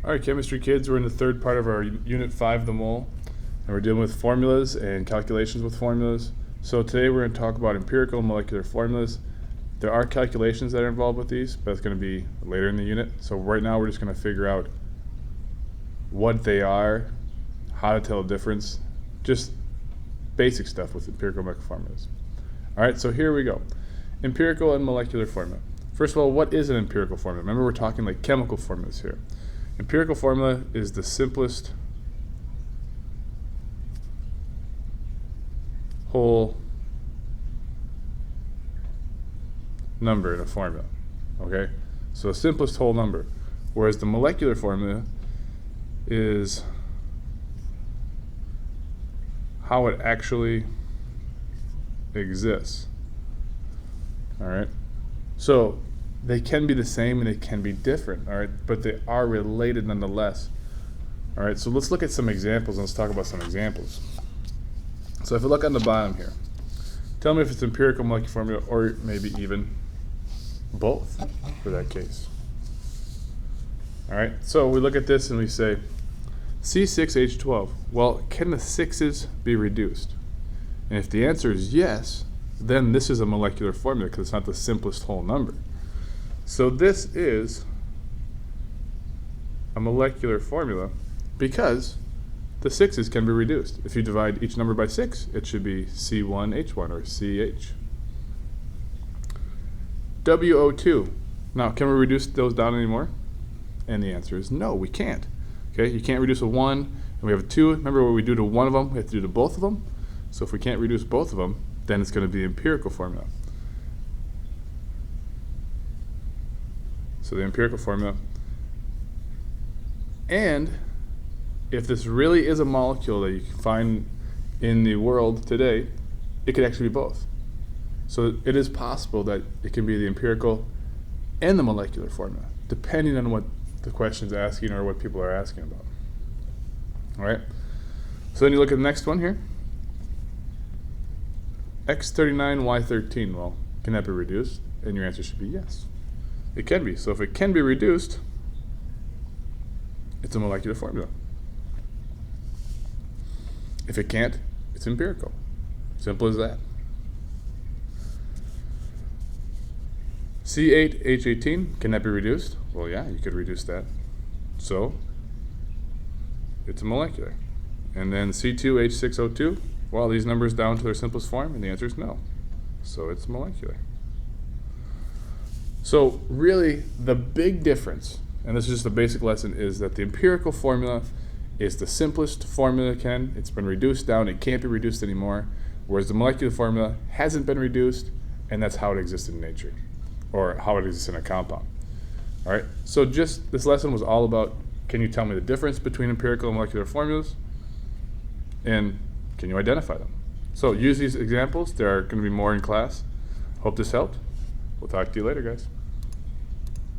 All right, chemistry kids, we're in the third part of our Unit 5, the mole, and we're dealing with formulas and calculations with formulas. So today we're going to talk about empirical and molecular formulas. There are calculations that are involved with these, but it's going to be later in the unit. So right now we're just going to figure out what they are, how to tell the difference, just basic stuff with empirical and molecular formulas. All right, so here we go. Empirical and molecular formula. First of all, what is an empirical formula? Remember, we're talking like chemical formulas here. Empirical formula is the simplest whole number in a formula, okay? So the simplest whole number, whereas the molecular formula is how it actually exists, all right? So they can be the same and they can be different, all right? But they are related nonetheless. All right, so let's look at some examples and let's talk about some examples. So if you look on the bottom here, tell me if it's empirical molecular formula or maybe even both for that case. All right, so we look at this and we say C6H12. Well, can the 6's be reduced? And if the answer is yes, then this is a molecular formula because it's not the simplest whole number. So this is a molecular formula because the 6's can be reduced. If you divide each number by 6, it should be C1H1 or CH. WO2. Now, can we reduce those down anymore? And the answer is no, we can't. Okay, you can't reduce a 1 and we have a 2. Remember what we do to one of them, we have to do to both of them. So if we can't reduce both of them, then it's going to be the empirical formula. So the empirical formula. And if this really is a molecule that you can find in the world today, it could actually be both. So it is possible that it can be the empirical and the molecular formula, depending on what the question is asking or what people are asking about. All right? So then you look at the next one here. X39, Y13. Well, can that be reduced? And your answer should be yes. It can be. So if it can be reduced, it's a molecular formula. If it can't, it's empirical. Simple as that. C8H18, can that be reduced? Well, yeah, you could reduce that. So it's a molecular. And then C2H6O2, well, these numbers down to their simplest form, and the answer is no. So it's molecular. So really, the big difference, and this is just a basic lesson, is that the empirical formula is the simplest formula it can. It's been reduced down. It can't be reduced anymore. Whereas the molecular formula hasn't been reduced, and that's how it exists in nature, or how it exists in a compound. All right, so just this lesson was all about, can you tell me the difference between empirical and molecular formulas? And can you identify them? So use these examples. There are going to be more in class. Hope this helped. We'll talk to you later, guys.